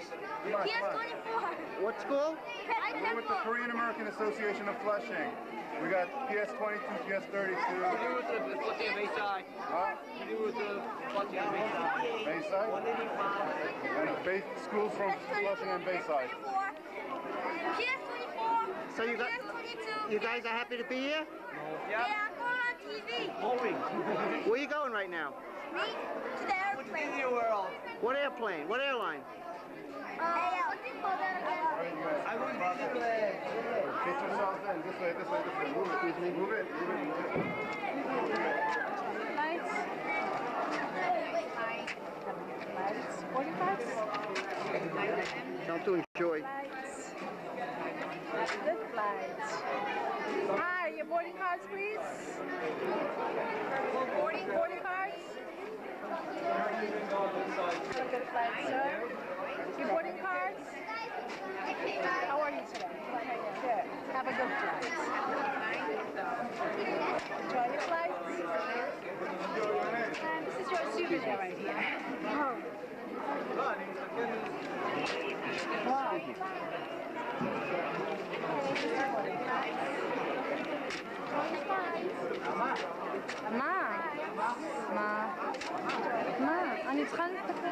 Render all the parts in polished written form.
PS24. What school? We're with the Korean American Association of Flushing. We got PS22, PS32. What do you do with the Flushing and Bayside? Huh? What do you do with the Flushing and Bayside? Bayside? And schools from Flushing and Bayside. PS24. So you PS22. guys are happy to be here? Yeah, I'm going on TV. Where are you going right now? Me to the airplane. Disney World. What airplane? What airline? I want Disneyland. Get yourselves in. This way, this way, this way. Move it. Excuse me. Move it. Move it. Lights. Lights. Boarding cards. Time to enjoy. Lights. Good flights. Hi, your boarding cards, please. Boarding cards. Good flight, sir. Your boarding cards. How are you today? Good. Have a good flight. Enjoy your flights. And this is your souvenir right here. Wow. אני צריכה להסתכל.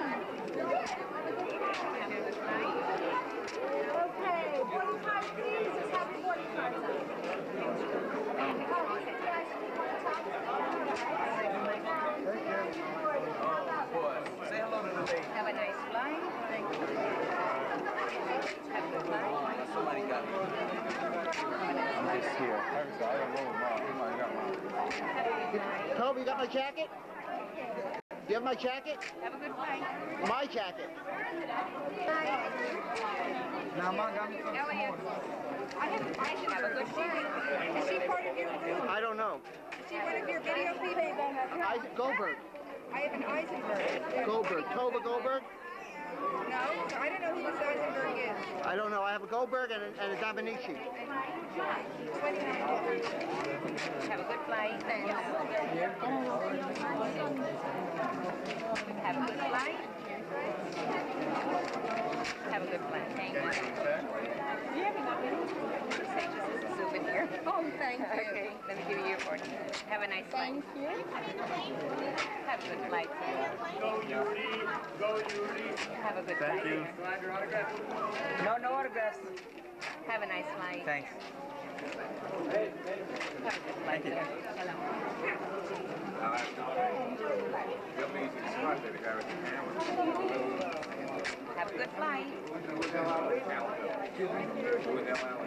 Okay, boarding cards, please. Just have your boarding cards out. Say hello to the lady. Have a nice flight. Thank you. Have a good flight. Somebody got me. I'm just here. I don't know, Mom. I got mine. Toby, you got my jacket? Do you have my jacket? Have a good flight. My jacket. Now, Mom got me some Elliot. Have a good flight. Is she part of your group? I don't know. Is she one of your video people? Goldberg. I have an Eisenberg. Goldberg. Tova Goldberg? No, I don't know who this Eisenberg is. I don't know. I have a Goldberg and a Dominici. Have a good flight. Have a good flight. Have a good flight. Thank you. Say this is a souvenir. Oh, thank you. Okay, let me give you your boarding. Have a nice flight. Thank you. Have a good flight. Go, Yuri. Go, Yuri. Have a good flight. Thank you. Slide your autograph. No, no autographs. Have a nice flight. Thanks. Have a good flight. Hello. Have a good flight.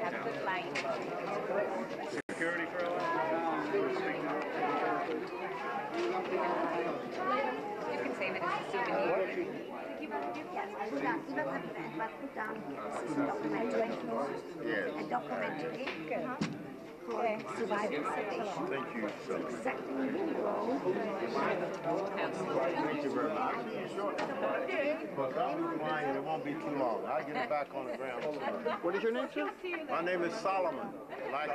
Have a good flight. Security for a You can save it as a souvenir. A documentary called Survival Salvation. Thank you. Exactly in the role. Thank you very much. But I'll be flying. It won't be too long. I'll get it back on the ground. What is your name, sir? My name is Solomon. Like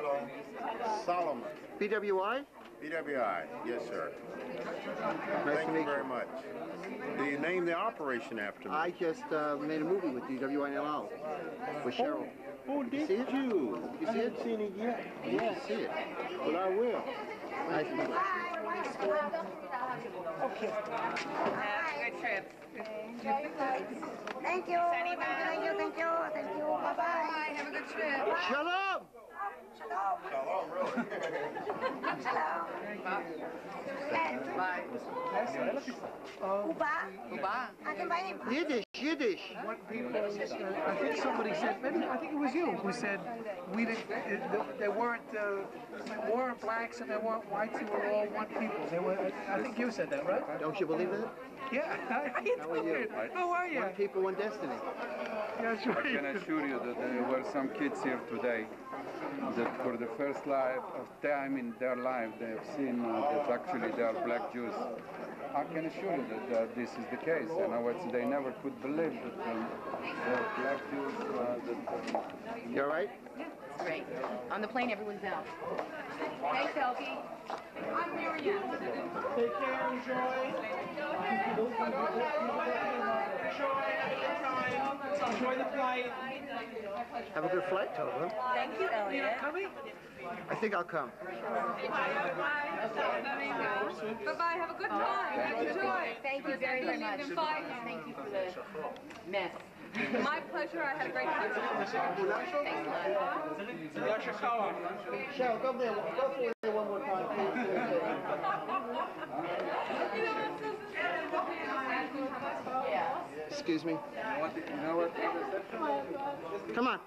Solomon. BWI? BWI. Yes, sir. Nice Thank to you meet very you. much. Do you name the operation after me? I just made a movie with DWINLL with Cheryl. Oh, You see it? you? You I see haven't it? seen it yet. You need to see it. But I will. Nice to meet you. Okay. Have a good trip. Enjoy your flights. Thank you. Sunny, bye. Thank you. Thank you. Thank you. Bye-bye. Bye. Have a good trip. Shalom! Shalom. Shalom, really. Shalom. Bye. Uba. Uba. I can buy him. Yiddish, Yiddish. What people, I think somebody said, maybe I think it was you who said we didn't. There weren't blacks and there weren't whites. They were all one people. They were. I think you said that, right? Don't you believe that? Yeah. How you How are you? doing? How are you? One people, one destiny. Yeah, sure. I can assure you that there were some kids here today that for the first time in their life they have seen that actually they are black Jews. I can assure you that this is the case. You know, they never could believe that they're black Jews. You all right? It's great. On the plane, everyone's out. Hey, Selkie. I'm Miriam. Take care, enjoy. Enjoy the flight. Have a good flight, Tova. Thank you, Elliot. Coming? I think I'll come. Bye-bye. Have a good time. Enjoy. Thank you very, very much. Thank you for the mess. My pleasure. I had a great time. Cheryl, go there. Go through there one more time, please. Excuse me. You know what? Come on.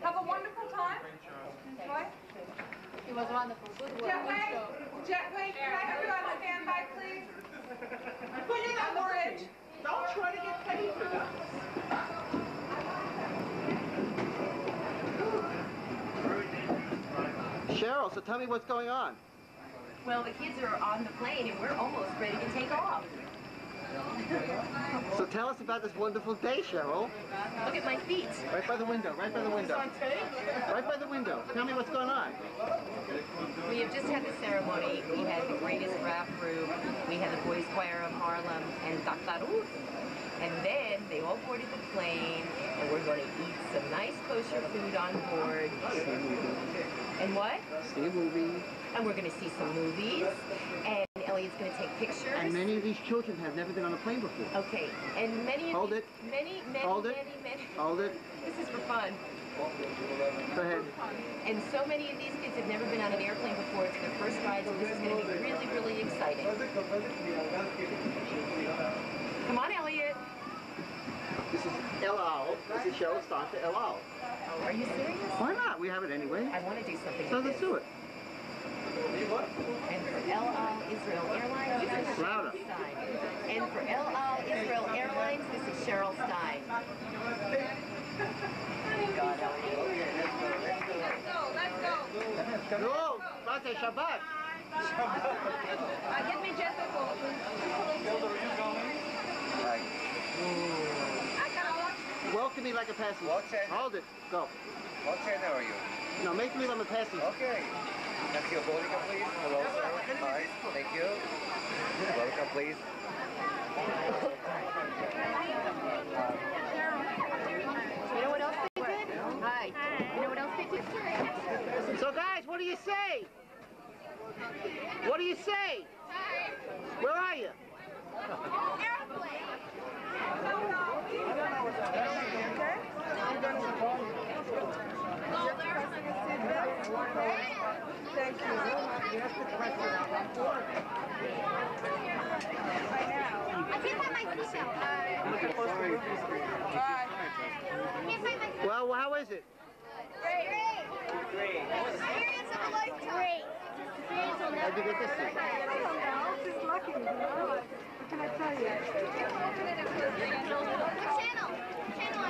Have a wonderful time. Enjoy. It was wonderful. Good work. Jetway, can I have you on standby, please? Put it on the bridge. Don't try to get paid for this. Cheryl, so tell me what's going on. Well, the kids are on the plane and we're almost ready to take off. So tell us about this wonderful day, Cheryl. Look at my feet. Right by the window, right by the window. Right by the window. Tell me what's going on. We have just had the ceremony. We had the greatest rap group. We had the Boys Choir of Harlem and Tatarut. And then they all boarded the plane and we're going to eat some nice kosher food on board. And what? See a movie. And we're going to see some movies. And Elliot's going to take pictures. And many of these children have never been on a plane before. Okay. And many of Hold these, it. many, Hold it. many. Hold it. This is for fun. Go ahead. And so many of these kids have never been on an airplane before. It's their first ride, so this is going to be really, really exciting. Come on, Elliot. This is El Al. This is Cheryl Stonta El Al. Are you serious? Why not? We have it anyway. I want to do something So with let's this. do it. And for El Al Israel Airlines, this is Louder. Cheryl Stein. And for El Al Israel Airlines, this is Cheryl Stein. God, Elliot. Let's go. No, Bate Shabbat. Get me Jessica. Welcome me like a passenger. What channel? Hold it. Go. What channel are you? No, make me like a passenger. Okay. That's your boarding, please. Hello, sir. Hi. Thank you. Welcome, please. You know what else they did? Hi. You know what else they did? So guys, what do you say? What do you say? Where are you? Well, how is it? Great. Experience of a lifetime. How'd you get this thing? I don't know. Just lucky. What can I tell you? What channel? Channel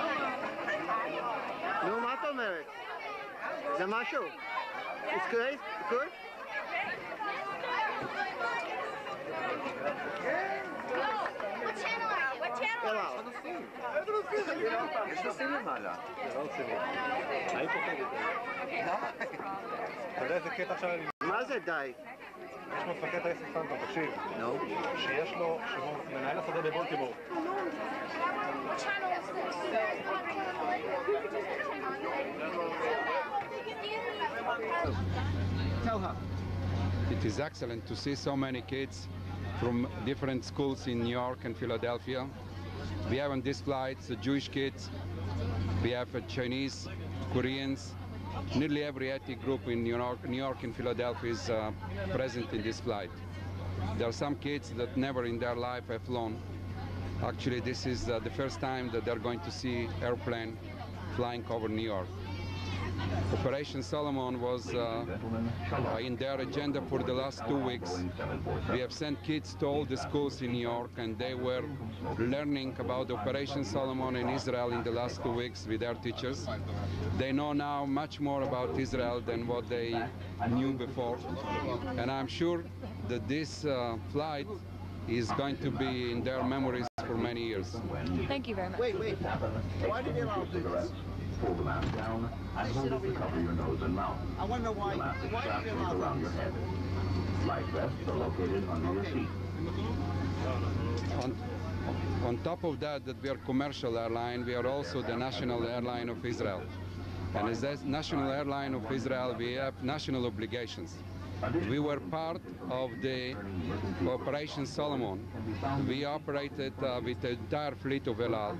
are you? No, מה את אומרת? זה משהו? It's good? Good? What channel are you? What channel אלא. יש נוסעים למעלה. זה לא רציני. היית פוחדת. אתה יודע איזה קטע עכשיו אני... מה זה די? יש מפקד טייסת פנטום, תקשיב. נו. שיש לו, שהוא מנהל השדה בבולטימור. Tell her. It is excellent to see so many kids from different schools in New York and Philadelphia. We have on this flight Jewish kids, we have Chinese, Koreans, nearly every ethnic group in New York and Philadelphia is present in this flight. There are some kids that never in their life have flown. Actually, this is the first time that they're going to see airplane flying over New York. Operation Solomon was in their agenda for the last 2 weeks. We have sent kids to all the schools in New York and they were learning about Operation Solomon in Israel in the last 2 weeks with their teachers. They know now much more about Israel than what they knew before. And I'm sure that this flight is going to be in their memories for many years. Thank you very much. Wait. Why did they allow this? pull the mask down and hold it to cover your nose and mouth. I want to know why. The elastic Why strap did you goes allow around your head. Life vests are located under your seat. On top of that we are commercial airline, we are also the national airline of Israel. And as the national airline of Israel, we have national obligations. We were part of the Operation Solomon. We operated with the entire fleet of El Al,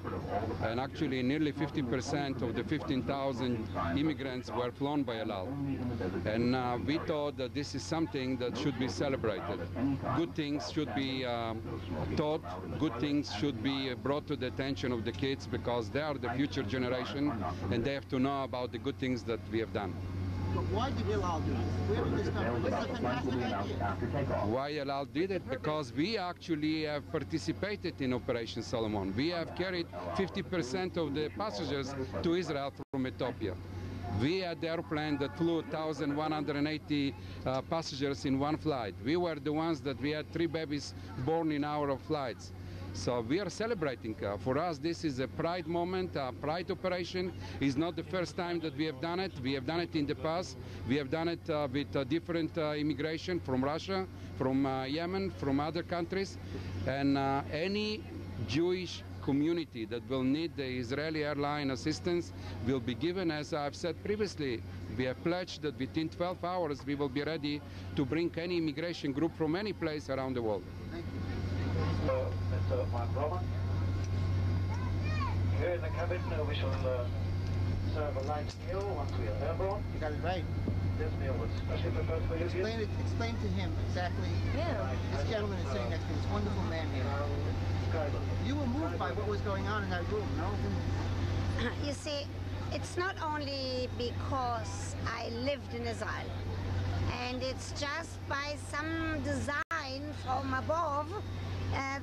and actually nearly 50% of the 15,000 immigrants were flown by El Al. And we thought that this is something that should be celebrated. Good things should be taught, good things should be brought to the attention of the kids, because they are the future generation and they have to know about the good things that we have done. But why did El Al do this? Where did this come from? This is a fantastic idea. Why El Al did it? Because we actually have participated in Operation Solomon. We have carried 50% of the passengers to Israel from Ethiopia. We had the airplane that flew 1,180 passengers in one flight. We were the ones that we had 3 babies born in our flights. So we are celebrating. For us, this is a pride moment, a pride operation. It's not the first time that we have done it. We have done it in the past. We have done it with different immigration from Russia, from Yemen, from other countries. And any Jewish community that will need the Israeli airline assistance will be given. As I've said previously, we have pledged that within 12 hours we will be ready to bring any immigration group from any place around the world. Thank you. Mr. Mark Roman. Here in the cabin, we shall serve a light meal once we are airborne. You got it right. This meal was specially prepared for you. Explain to him exactly. Yeah. This gentleman is sitting next to this wonderful man here. You were moved by what was going on in that room, no? You see, it's not only because I lived in Israel, and it's just by some design from above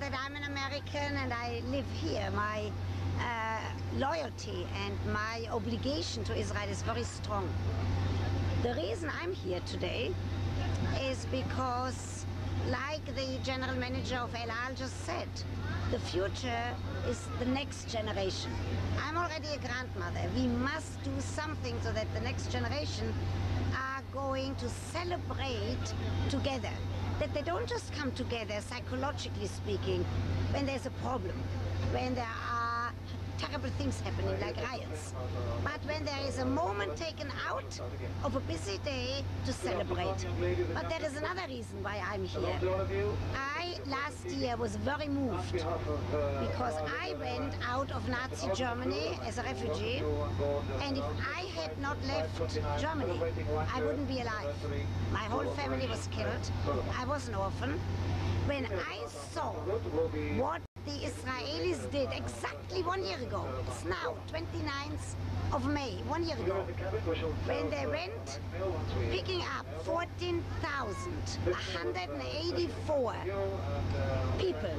that I'm an American and I live here. My loyalty and my obligation to Israel is very strong. The reason I'm here today is because, like the general manager of El Al just said, the future is the next generation. I'm already a grandmother. We must do something so that the next generation are going to celebrate together. That they don't just come together, psychologically speaking, when there's a problem, when there are terrible things happening like riots, but when there is a moment taken out of a busy day to celebrate. But there is another reason why I'm here. I last year was very moved because I went out of Nazi Germany as a refugee, and if I had not left Germany, I wouldn't be alive. My whole family was killed. I was an orphan. When I saw what the Israelis did exactly 1 year ago, it's now 29th of May, 1 year ago, when they went picking up 14,184 people,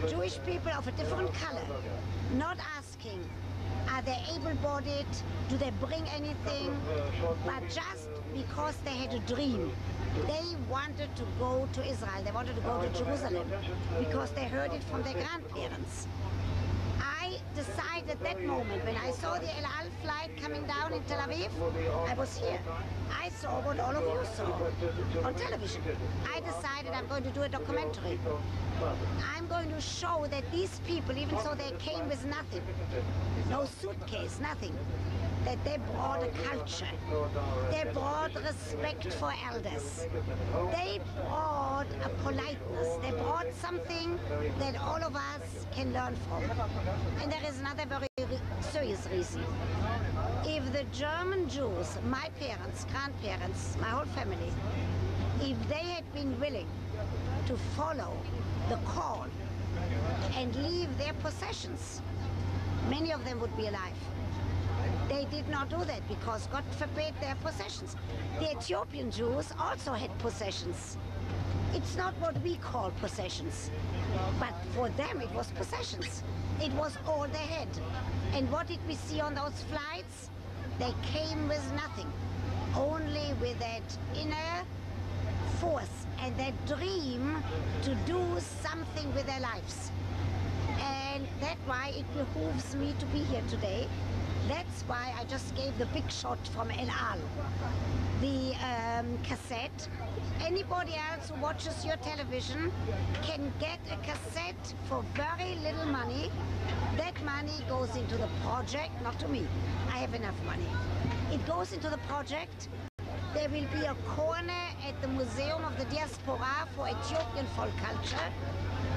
Jewish people of a different color, not asking, are they able-bodied, do they bring anything, but just because they had a dream. They wanted to go to Israel, they wanted to go to Jerusalem, because they heard it from their grandparents. I decided at that moment, when I saw the El Al flight coming down in Tel Aviv, I was here. I saw what all of you saw on television. I decided I'm going to do a documentary. I'm going to show that these people, even though they came with nothing, no suitcase, nothing, that they brought a culture. They brought respect for elders. They brought a politeness. They brought something that all of us can learn from. And there is another very serious reason. If the German Jews, my parents, grandparents, my whole family, if they had been willing to follow the call and leave their possessions, many of them would be alive. They did not do that because God forbade their possessions. The Ethiopian Jews also had possessions. It's not what we call possessions, but for them it was possessions. It was all they had. And what did we see on those flights? They came with nothing, only with that inner force and that dream to do something with their lives. And that's why it behooves me to be here today, That's why I just gave the big shot from El Al, the cassette. Anybody else who watches your television can get a cassette for very little money. That money goes into the project, not to me. I have enough money. It goes into the project. There will be a corner at the Museum of the Diaspora for Ethiopian folk culture,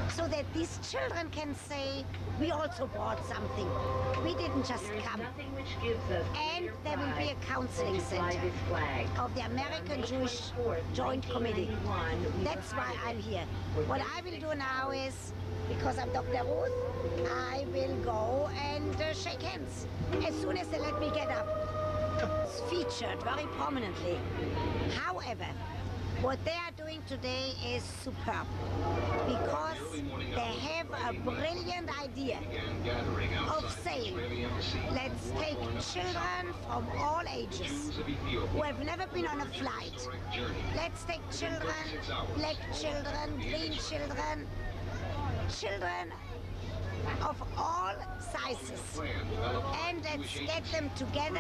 so that these children can say, we also bought something. We didn't just come. And there will be a counseling center of the American Jewish Joint Committee. That's why I'm here. What I will do now is, because I'm Dr. Ruth, I will go and shake hands as soon as they let me get up. It's featured very prominently. However, what they are doing today is superb, because they have a brilliant idea of saying, let's take children from all ages who have never been on a flight. Let's take children, black children, green children, children of all sizes, and let's get them together.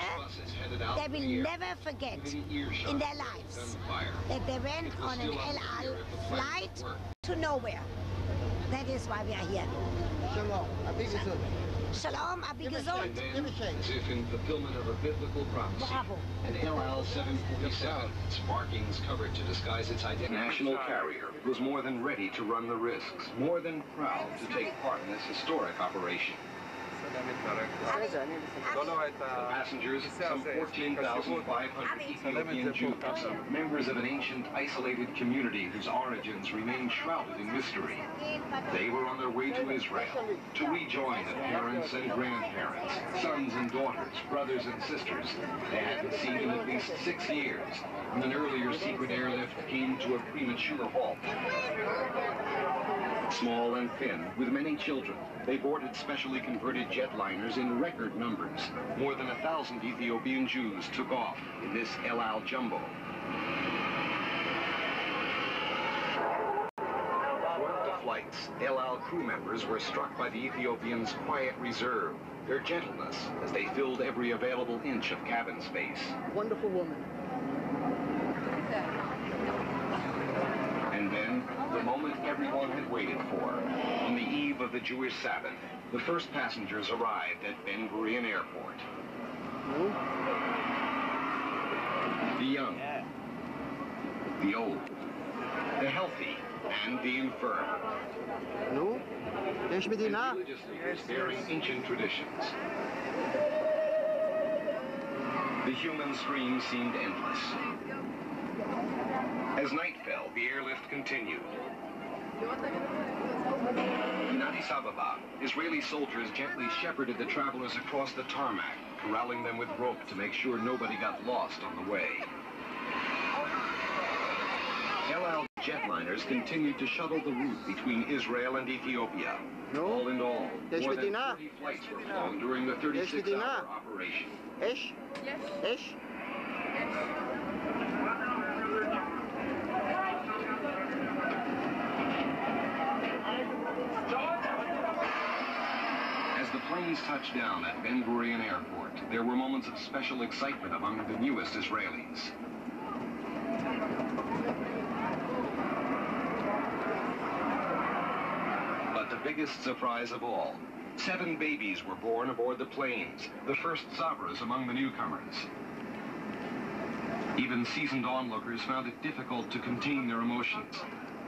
They will never forget in their lives that they went on an El Al flight to nowhere. That is why we are here. Shalom. Shalom, abi gesund. As if in fulfillment of a biblical prophecy. Bravo. An El Al 747, its markings covered to disguise its identity. National carrier was more than ready to run the risks, more than proud to take part in this historic operation. The passengers, some 14,500 Ethiopian Jews, members of an ancient isolated community whose origins remain shrouded in mystery. They were on their way to Israel to rejoin the parents and grandparents, sons and daughters, brothers and sisters they hadn't seen in at least 6 years, when an earlier secret airlift came to a premature halt. Small and thin, with many children, they boarded specially converted jetliners in record numbers. More than 1,000 Ethiopian Jews took off in this El Al Jumbo. Throughout the flights, El Al crew members were struck by the Ethiopians' quiet reserve, their gentleness as they filled every available inch of cabin space. Wonderful woman. And then, the moment everyone had waited for. On the eve of the Jewish Sabbath, the first passengers arrived at Ben Gurion Airport. The young, the old, the healthy, and the infirm. No? And religious leaders bearing ancient traditions. The human stream seemed endless. As night fell, the airlift continued. In Addis Ababa, Israeli soldiers gently shepherded the travelers across the tarmac, corralling them with rope to make sure nobody got lost on the way. El Al jetliners continued to shuttle the route between Israel and Ethiopia. All in all, more than 30 flights were flown during the 36-hour operation. Ish? Yes. Ish? As the planes touched down at Ben Gurion Airport, there were moments of special excitement among the newest Israelis. But the biggest surprise of all, 7 babies were born aboard the planes, the first Zabras among the newcomers. Even seasoned onlookers found it difficult to contain their emotions.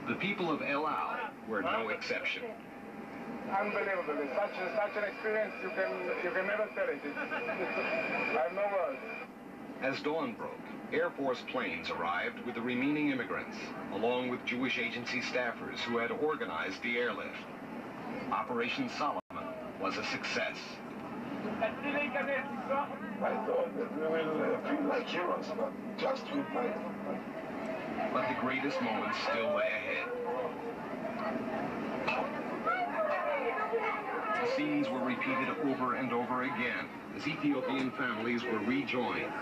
The people of El Al were no exception. Unbelievable. It's such an experience you can never tell it. I have no words. As dawn broke, Air Force planes arrived with the remaining immigrants, along with Jewish agency staffers who had organized the airlift. Operation Solomon was a success. I thought that we will feel like heroes, but just with my... But the greatest moments still lay ahead. The scenes were repeated over and over again as Ethiopian families were rejoined.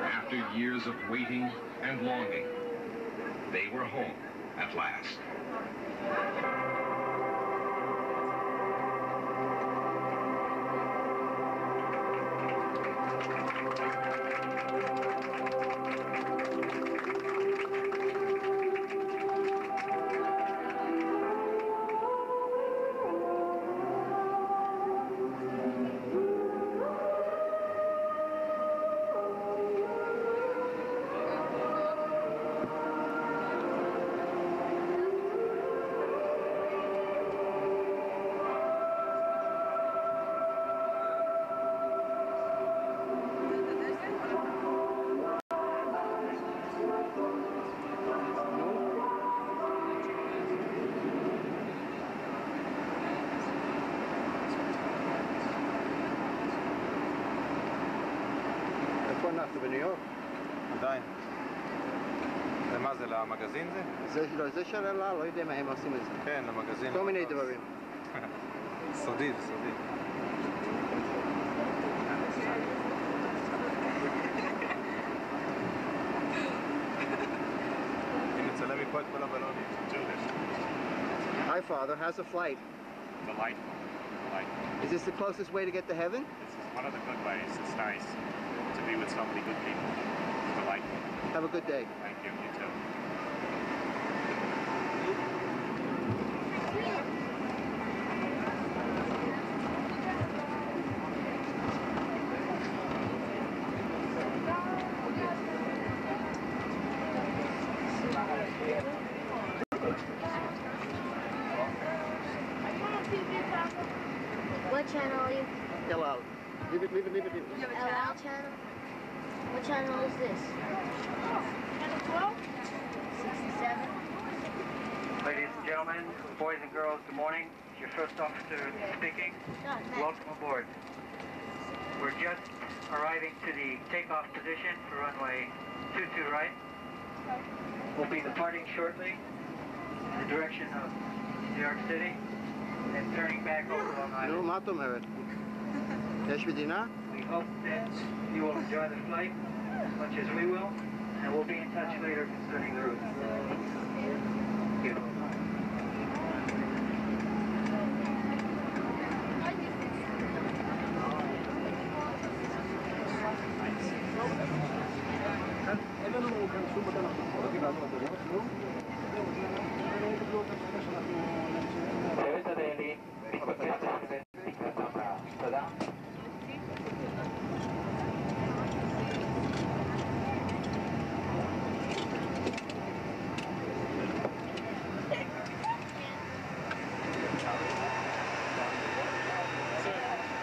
After years of waiting and longing, they were home at last. בניו יורק. עדיין. ומה זה, למגזין זה? זה שללה, לא יודע מה הם עושים את זה. כן, למגזין. כל מיני דברים. סודי, זה סודי. אני מצלם מפה את כל הבלונים. Hi, Father. How's the flight? Delightful. Is this the closest way to get to heaven? This is one of the good ways. It's nice to be with so many good people. It's delightful. Have a good day. Thank you. You too. What channel are you? Hello. Leave it. LL channel? What channel is this? Channel 12? 67? Ladies and gentlemen, boys and girls, good morning. It's your first officer speaking. Welcome aboard. We're just arriving to the takeoff position for runway 22 right. We'll be departing shortly in the direction of New York City and turning back over Long Island. נו, מה את אומרת? יש מדינה? We hope that you will enjoy the flight as much as we will, and we'll be in touch later concerning the route. Thank you.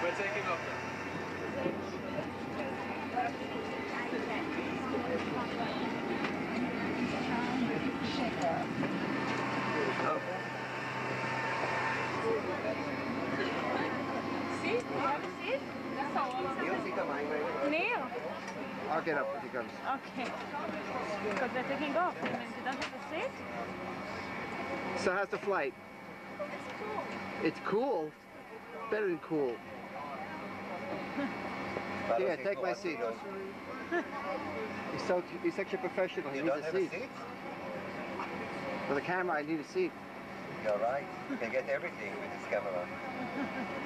We're taking off. See? See? That's all. Neil? I'll get up if he comes. Okay. Because they're taking off. And then she doesn't have a seat? So how's the flight? It's cool. Better than cool. Here, take my seat. He's such a professional. He needs a seat. For the camera, I need a seat. You're right. You can get everything with this camera.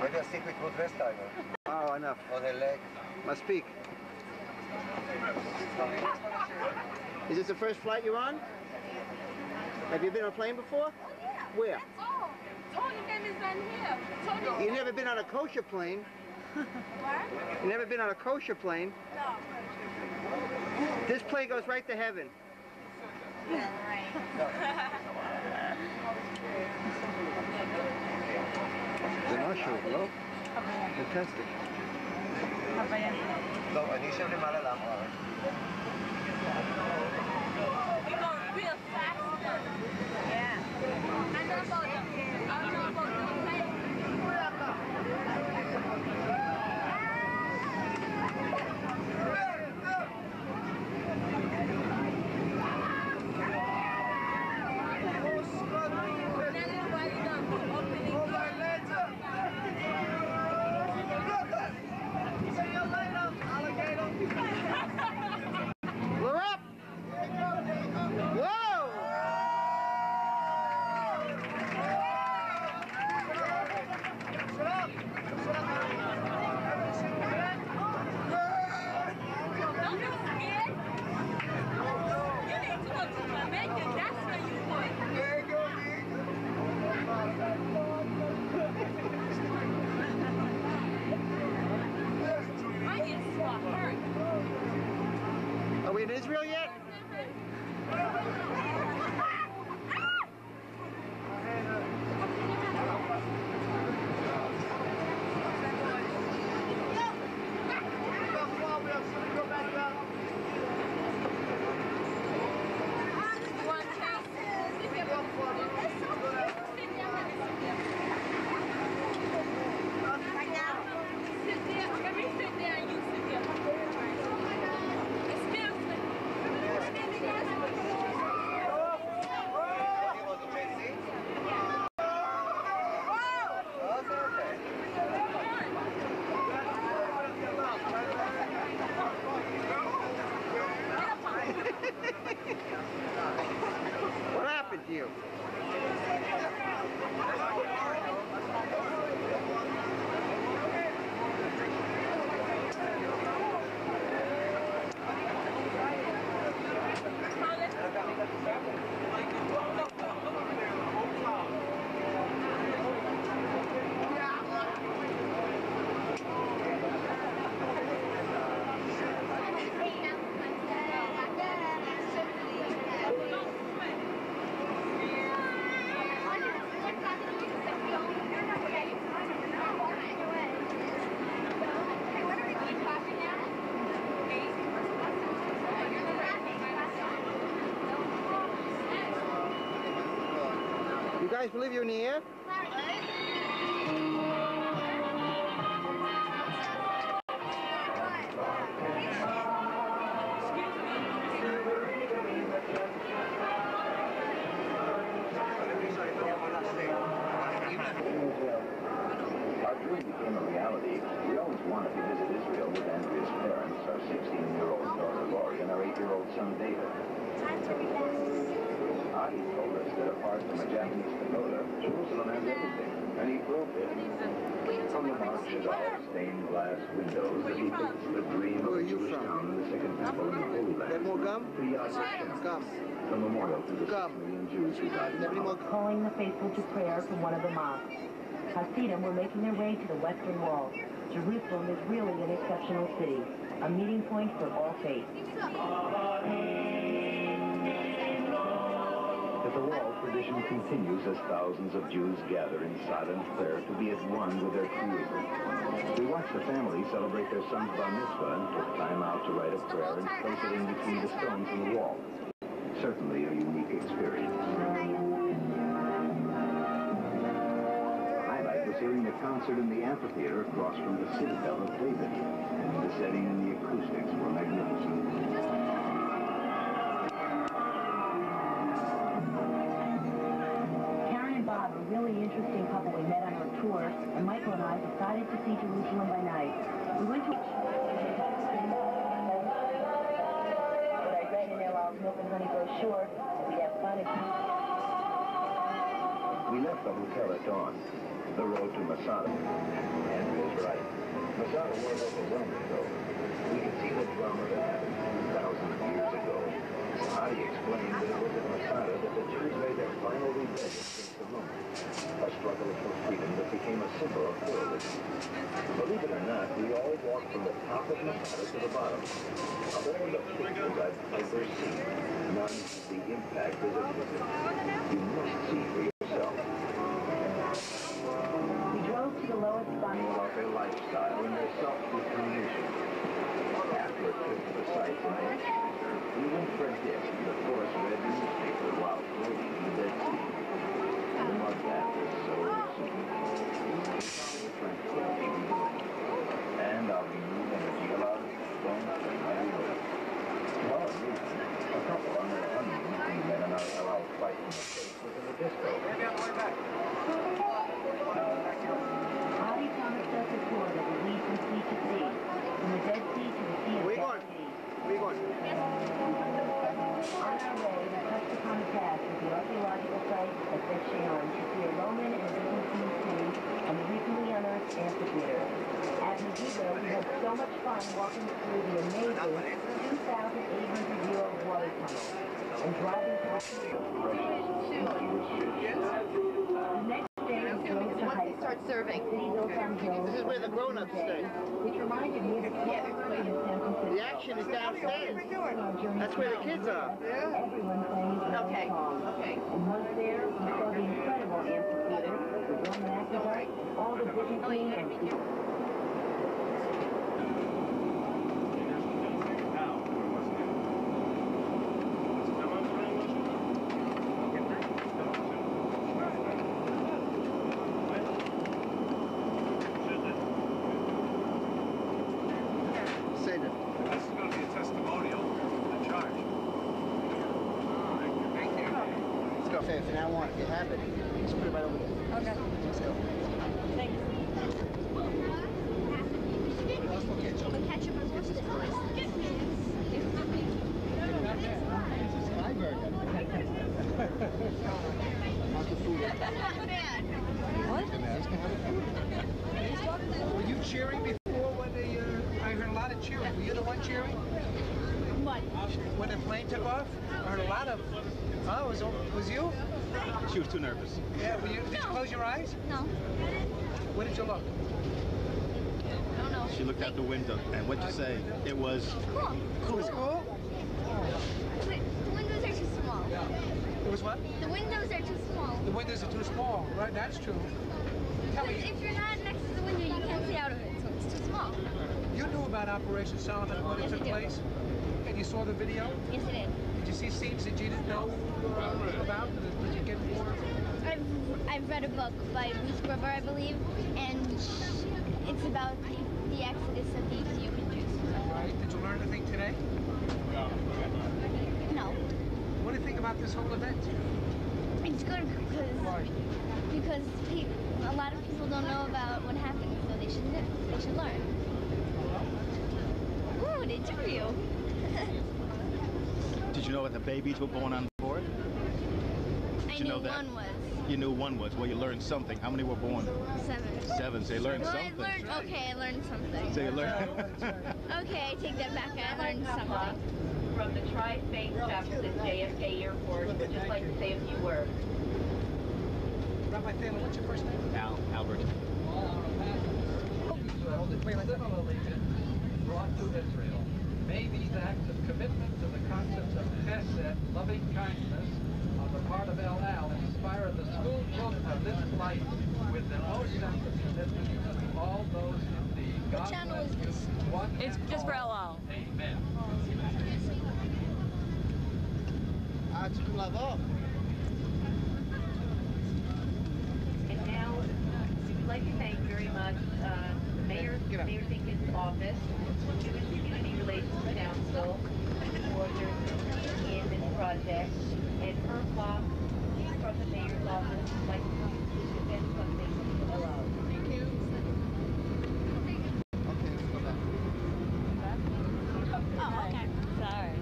Maybe a seat with good rest timer. Oh, enough. On the leg. Must speak. Is this the first flight you're on? Have you been on a plane before? Where? Tony name is on here. Tony. You've never been on a kosher plane? What? You've never been on a kosher plane? No. This plane goes right to heaven. זה משהו, לא? Fantastic. טוב, אני אשב למעלה לאמרה. We go real fast. Yeah. I know about them. I know about them. We're up! Whoa! Nice, we'll leave you in the air. Our dream became a reality. We always wanted to visit Israel with Andrea's parents, our 16-year-old daughter Lori and our 8-year-old son David. Adi told us that apart from a Japanese pagoda, Jerusalem has everything, and he proved it. From the March Chazal stained glass windows that depicts the dream of the Jewish town in the Second Temple in the Holy Land. More gum? Gum. The memorial to the 6 million Jews who died in the Calling the faithful to prayer from one of the mosques. Hasidim were making their way to the Western Wall. Jerusalem is really an exceptional city, a meeting point for all faiths. At the wall, tradition continues as thousands of Jews gather in silent prayer to be at one with their Creator. We watched the family celebrate their son's bar mitzvah and took time out to write a prayer and place it in between the stones on the wall. Certainly a unique experience. The highlight was hearing the concert in the amphitheater across from the Citadel of David. The setting and the acoustics were magnificent. Bob, a really interesting couple we met on our tour, and Michael and I decided to see Jerusalem by night. We went to... But I read in their Milk and Honey brochure that we'd have fun again. We left the hotel at dawn. The road to Masada. Andrea's right. Masada was overwhelming, though. We could see the drama that happened 2,000 years ago. Adi explained that it was at Masada that the Jews made their final rebellion against the Romans, a struggle for freedom that became a symbol of pluralism. Believe it or not, we all walked from the top of Masada to the bottom. Of all the pictures I've ever seen, none the impact is as vivid. You must see for yourself. We drove to the lowest spot about their lifestyle and their self-determination. After a trip to the sites in Manchester, we went for a dip in the forest-read newspaper while floating in the Dead Sea. The mud bath was so soothing. The tranquility we lived. And our renewed energy allowed us to go on the mighty road. Tomorrow evening, a couple on their honeymoon we met on our LL fight in the face was in the disco. Adi promised us a tour that would lead from sea to sea, from the Dead Sea to the Sea of Galilee. Where you going? On our way, we touched upon the past with the archaeological site at Bet Shean to see a Roman and a Byzantine city and the recently unearthed amphitheater. At Megiddo, we had so much fun walking through the amazing 2,800-year-old water tunnel and driving past the next day, we drove to hike. Start serving. This is where the grown-ups stay. Which reminded me of the in San Francisco. The action is downstairs. That's where the kids are. Everyone playing Okay. Okay. And once there, we saw the incredible amphitheater, the Roman aqueduct, all the Byzantine and Say from now on, if you have it, just put it right over there. Okay. Let's go. Thanks. Were you cheering before when they, I heard a lot of cheering. Were you the one cheering? What? When the plane took off? I heard a lot of, oh, was you? She was too nervous. Yeah, did you close your eyes? No. Where did you look? I don't know. She looked out the window, and what'd you say? It was Cool. Cool. It was cool? Wait, the windows are too small. It was what? The windows are too small. The windows are too small, right? That's true. Tell me, If you're not next to the window, you can't see out of it, so it's too small. you knew about Operation Solomon when it Yes, took I do. place? And you saw the video? Yes, it is. Did you see scenes that you didn't know about? Did you get more? I've read a book by Ruth Gruber, I believe, and it's about the exodus of the Ethiopian Jews. Right. Did you learn anything today? No. What do you think about this whole event? It's good because a lot of people don't know about what happened, so they should learn. Ooh, an interview. Did you know that the babies were born on board? I knew one was. You knew one was. Well, you learned something. How many were born? 7. 7. So you learned something. I learned something. So you learned. Okay, I take that back. I learned something. From the Tri-State chapter at JFK Airport, would just like to say a few words. Rabbi Taylor, what's your first name? Albert. Brought to Israel. May these acts of commitment to the concepts of chesed, loving kindness, on the part of El Al inspire the school children of this life with the most sense of commitment to all those in the God bless you. It's just for El Al. Amen. And now, we'd like to thank very much Mayor Dinkins' office, the Community Relations Council, for their support in this project, and Herb Bach from the Mayor's office would like to present something to El Al. Thank you. Oh, okay. Sorry.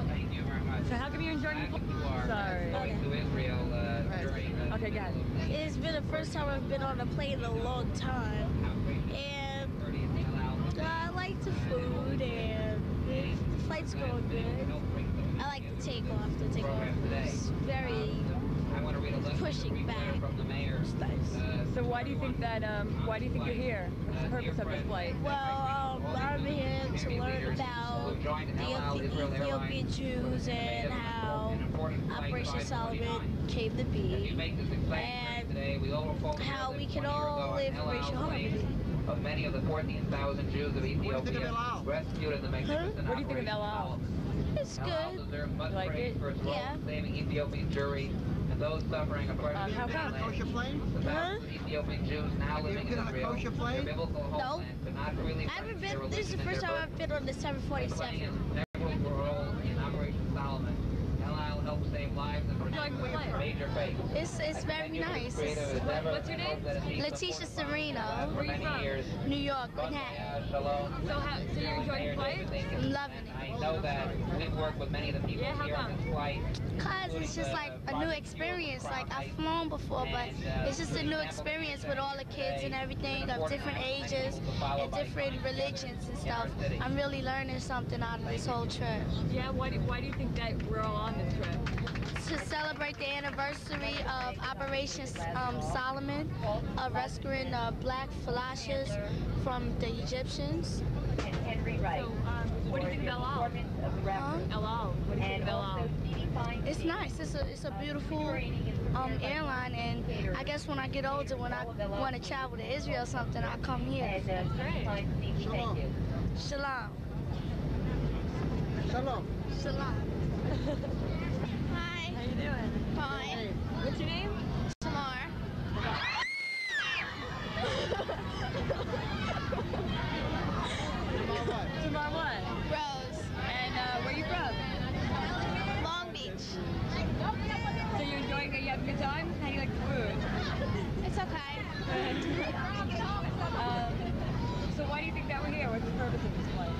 Thank you very much. So how come you're enjoying the Sorry. Going to Israel during Okay, go ahead. It's been the first time I've been on a plane in a long time, and I like the food, and the flight's going good. I like the takeoff. The takeoff was very pushing back. It's nice. So why do you think that? Why do you think you're here? What's the purpose of this flight? Well, I'm here to learn about the Ethiopian Jews and how Operation Solomon came to be, and how we can all live in racial harmony. Of many of the 14,000 Jews of Ethiopia rescued in the magnificent What do you think of El Al? It's good. El Al deserves much praise for its role in saving Ethiopian Jewry and those suffering apart from how come? the Ethiopian Jews now living in Israel. Their biblical homeland could not really I haven't been. This is the first time I've been on the 747. Integral role in Operation Solomon. El Al helped save lives and protect major faiths. It's very nice. What's your name? Letitia Sereno. Where are you from? New York, Manhattan. So you're enjoying the flight? I'm loving it. I know that we've worked with many of the people here on this flight. Cause it's just like a new experience. Like I've flown before, but it's just a new experience with all the kids and everything of different ages and different religions and stuff. I'm really learning something out of this whole trip. Yeah. Why do you think that we're all on this trip? To celebrate the anniversary of Operation Solomon, of rescuing black falashas from the Egyptians. And Henry Wright. So, what do you think of El Al? El Al. What do you think of El Al? It's nice. It's a beautiful airline, and I guess when I get older, when I want to travel to Israel or something, I'll come here. Shalom. Shalom. Shalom. Shalom. How you doing? Fine. What's your name? Tamar. Tamar what? Rose. And where are you from? Long Beach. So you're enjoying it? You having a good time? How do you like the food? It's okay. So why do you think that we're here? What's the purpose of this flight?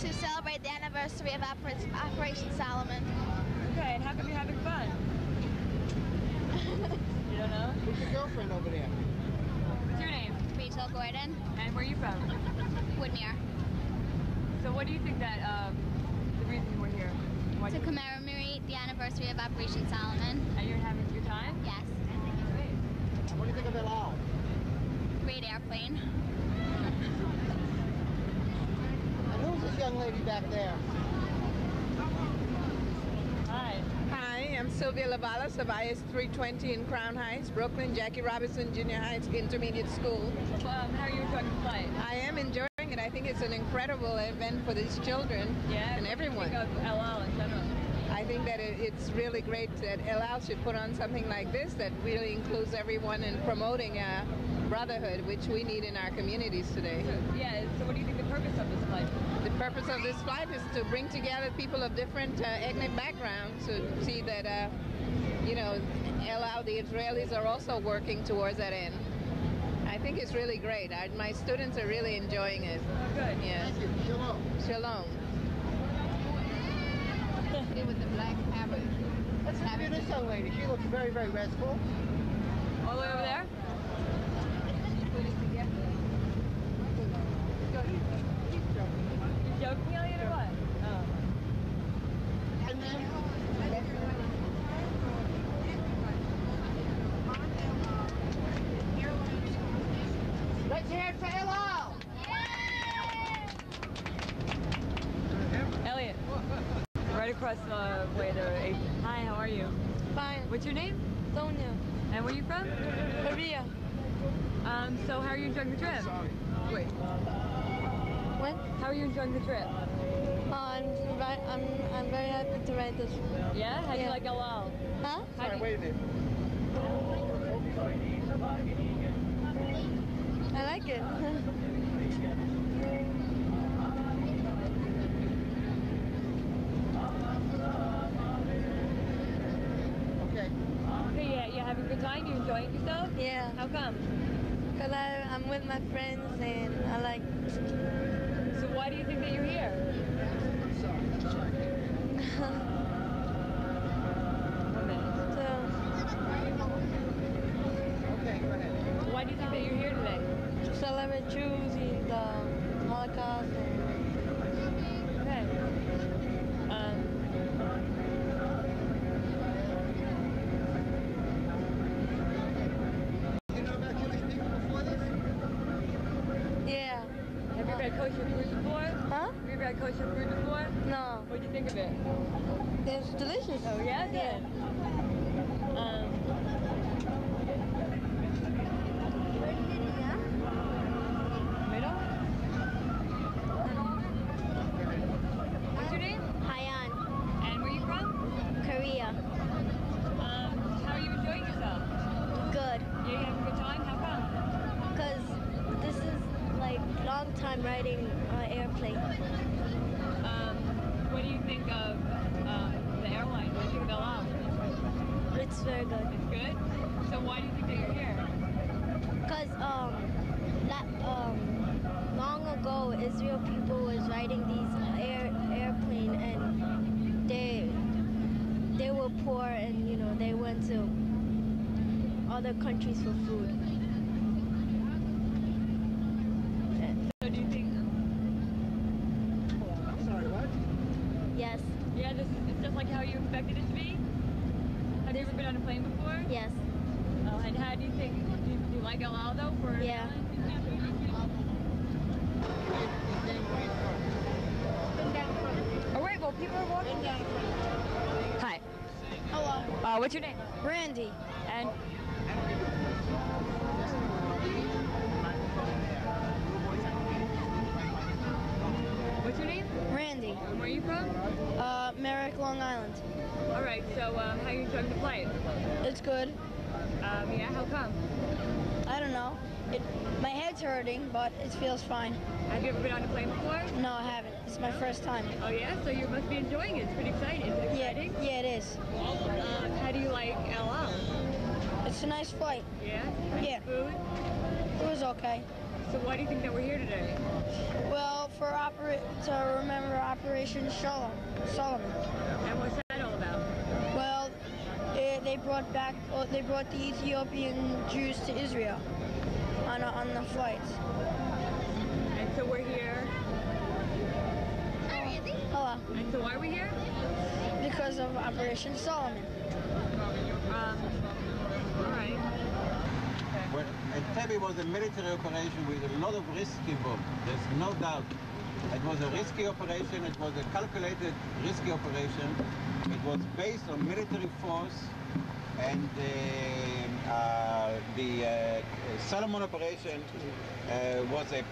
To celebrate the anniversary of Operation Solomon. Okay, and how come you're having fun? You don't know? Who's your girlfriend over there? What's your name? Rachel Gordon. And where are you from? Woodmere. So what do you think that the reason we're here? Why To commemorate the anniversary of Operation Solomon. And you're having a good time? Yes. Great. What do you think of El Al? Great airplane. And who's this young lady back there? Hi. Hi, I'm Sylvia Lavalas of IS 320 in Crown Heights, Brooklyn, Jackie Robinson Junior High Intermediate School. How are you enjoying the flight? I am enjoying it. I think it's an incredible event for these children and everyone. What do you think of El Al in general? I I think that it's really great that El Al should put on something like this that really includes everyone in promoting brotherhood, which we need in our communities today. Yeah, so what do you think the purpose of this flight? The purpose of this flight is to bring together people of different ethnic backgrounds to see that, you know, El Al, the Israelis are also working towards that end. I think it's really great. My students are really enjoying it. Oh, good. Yeah. Thank you. Shalom. Shalom. With the black hammer. Let's interview this young lady. She looks very, very restful. All the way over there? You joking, Elliot, or what? Oh. And then, let's hear it for El Al. Elliot, right across the way there. Hi, how are you? Fine. What's your name? Sonia. And where are you from? Korea. So how are you enjoying the trip? Wait. What? How are you enjoying the trip? I'm very happy to ride this. Yeah? How do you like El Al? Huh? Sorry, wait a minute. I like it. Okay. Okay, yeah, you having a good time? You enjoying yourself? Yeah. How come? Because I'm with my friends and I like. So why do you think that you're here? Okay, go ahead. Why do you think that you're here today? To celebrate Jews in the Holocaust. Okay. You know about Jewish people before this? Yeah. Have you ever had kosher food before? Huh? Have you ever had kosher food before? No. What'd you think of it? It's delicious. Oh, yeah? Good. Middle? What's your name? Hayan. And where are you from? Korea. How are you enjoying yourself? Good. Yeah, you having a good time? How come? Because this is like long time riding airplane. What do you think of the airline? What do you think of El Al? It's very good. It's good? So why do you think that you're here? Because long ago Israel people was riding these airplane and they were poor and you know they went to other countries for food. So do you think? I'm sorry, what? Yes. Yeah, it's just like how you expected it to be? Have you ever been on a plane before? Yes. And how do you think, do you like El Al though? For yeah. Oh wait, well people are walking. Hi. Hello. What's your name? Randy. And? What's your name? Randy. And where are you from? Merrick, Long Island. All right, so how are you enjoying the flight? It's good. Yeah, how come? I don't know. My head's hurting, but it feels fine. Have you ever been on a plane before? No, I haven't. It's my first time. Oh yeah? So you must be enjoying it. It's pretty exciting. Is it exciting? Yeah, it is. How do you like El Al? It's a nice flight. Yeah? Yeah. Food? It was okay. So why do you think that we're here today? Well, to remember Operation Solomon. And what's that all about? Well, they brought the Ethiopian Jews to Israel on the flights. And so we're here. Hello. And so why are we here? Because of Operation Solomon. All right. Well, Entebbe was a military operation with a lot of risk involved. There's no doubt. It was a risky operation. It was a calculated, risky operation. It was based on military force, and the Solomon operation was a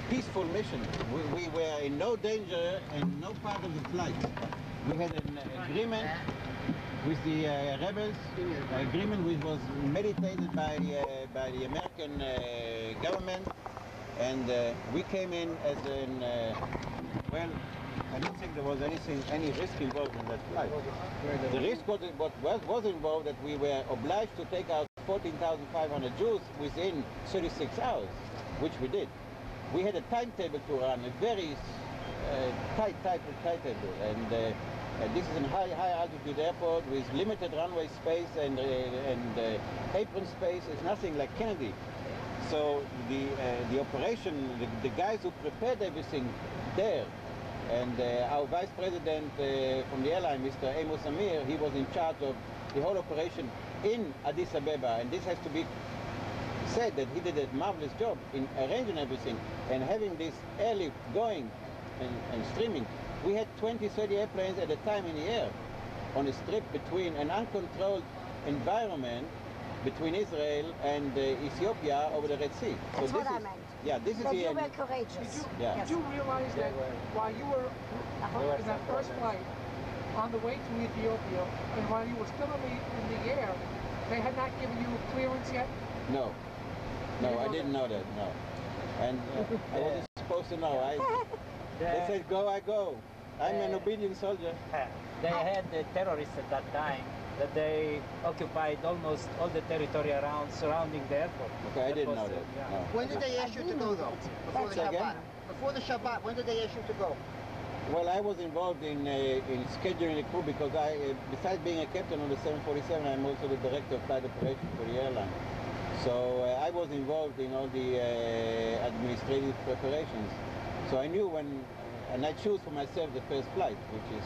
peaceful mission. We were in no danger in no part of the flight. We had an agreement with the rebels, agreement which was meditated by the American government, and we came in as an, well, I don't think there was any risk involved in that flight. The risk was involved that we were obliged to take out 14,500 Jews within 36 hours, which we did. We had a timetable to run, a very tight timetable, and this is a high altitude airport with limited runway space and apron space. It's nothing like Kennedy. So the operation, the guys who prepared everything there, and our vice president from the airline, Mr. Amos Amir, he was in charge of the whole operation in Addis Ababa, and this has to be said that he did a marvelous job in arranging everything and having this airlift going and streaming. We had 20, 30 airplanes at a time in the air on a strip between an uncontrolled environment between Israel and Ethiopia over the Red Sea. That's what I meant. Yeah, this is that the you were courageous. Did you realize that while you were in that first flight on the way to Ethiopia, and while you were still in the air, they had not given you clearance yet? No, I didn't know that, no. And I wasn't supposed to know. They said, go, I go. I'm an obedient soldier. They had the terrorists at that time, that they occupied almost all the territory around surrounding the airport. Okay, I didn't know that. Yeah. No. When did they ask you to go, though? Before the Shabbat? Before the Shabbat, when did they ask you to go? Well, I was involved in scheduling the crew because besides being a captain on the 747, I'm also the director of flight operations for the airline. So I was involved in all the administrative preparations. So I knew when, and I choose for myself the first flight, which is,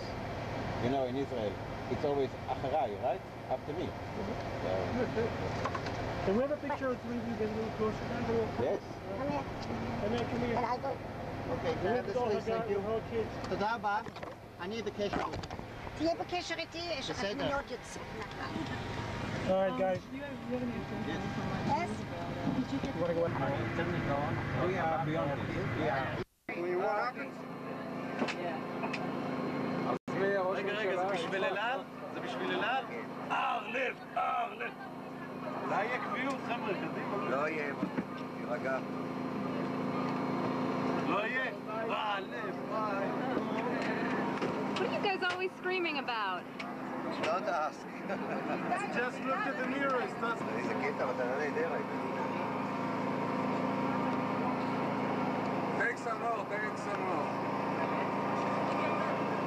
you know, in Israel, it's always Acharai, right? After me. So. Can we have a picture of three of you get a little closer? Yes. Come here. Come here. And I go. Okay, can I have this please? Thank you. תודה רבה. אני בקשר. תהיה בקשר איתי, יש לך תמונות יוצאות. All right, guys. Yes? You want to go in? We are beyond this. We are. רגע, זה בשביל אלעל? זה בשביל אלעל? לב, לב. אולי יהיה קביעות, חבר'ה, קדימה. לא יהיה, תירגע. לא יהיה? לב, What are you guys always screaming about? Don't ask. Just look at the nearest. איזה קטע, מתנה נהדרת. Take some more, take some more.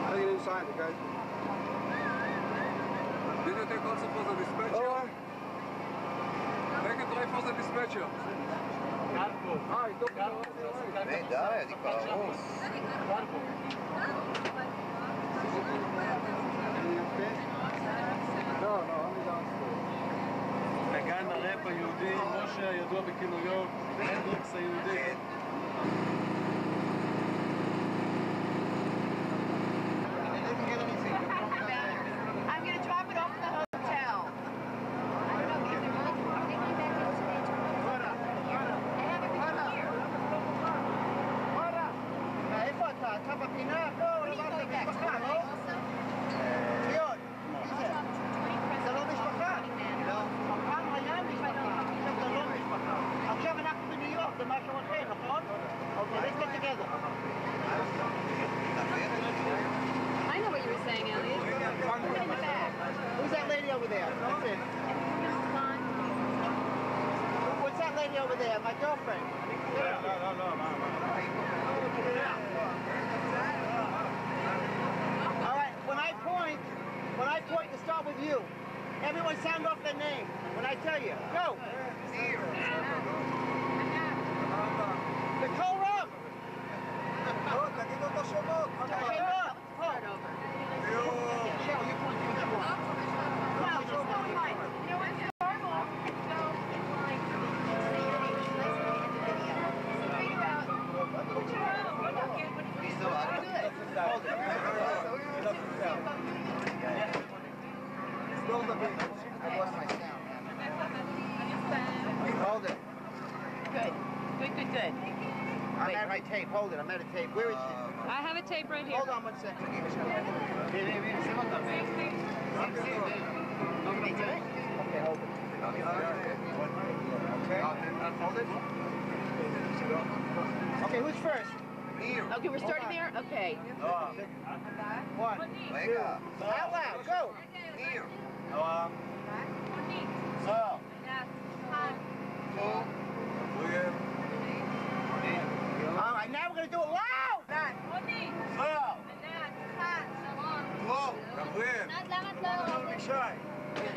I'll get inside, okay? Did you take also for the dispatcher? Take it right for the dispatcher. די, אני כבר ערוס. נגן הראפ היהודי, משה הידוע בכינויו, הנדריקס היהודי. I'm going to drop it off at the hotel. איפה אתה? אתה בפינה? לא, לא אמרת משפחה, לא? ציון, מי זה? זה לא משפחה? לא. פעם היה משפחה, עכשיו זה לא משפחה. עכשיו אנחנו בניו יורק, זה משהו אחר, נכון? אוקיי, let's get together. I know what you were saying, Elliot. Who's that lady over there? That's it. What's that lady over there? My girlfriend. All right, when I point to start with you, everyone sound off their name. When I tell you, go. Nicole Rum. תגידו את השמות. Start over. Cheryl, you point to that one. No, just go in line. You know what? Start off and go in line. Say your name. Let's look at the video. Think about what you I lost my sound. Hold it. Good. Good. I'm at my tape. Hold it. I'm at a tape. Where is she? I have a tape right here. Hold on 1 second. Okay, hold it. Okay. Hold it. Okay, who's first? Okay, we're starting there? Okay. 1, 2, out loud, go. Here. All right, now we're going to do it loud.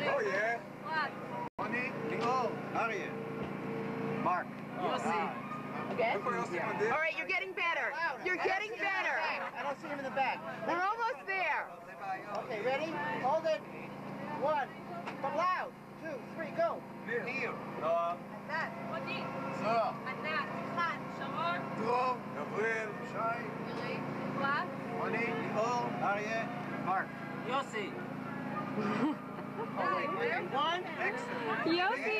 Oh, yeah. Ariel. Mark. Okay. All right, you're getting better. You're getting better. I don't see him in the back. We're almost there. Okay, ready? Hold it. 1. But loud. 2, 3, go. Here. Gabriel. Shai. Ronnie. Nicole. Ariel. Mark. Yossi. One. Excellent. Yossi,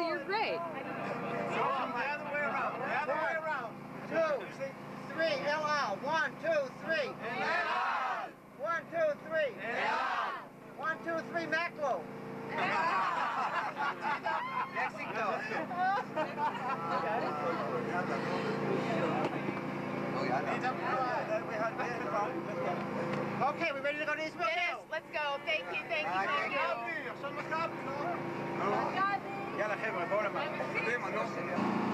you're great. The other way around. The other way around. 2, 3, L-Al. 1, 2, 3. 1, 2, 3. 1, 2, 3, Maclo. Éxito. Okay, we ready to go to Israel? Yes, let's go. Thank you, thank you, thank you. יאללה חבר'ה, בואו למעלה. קדימה, נו.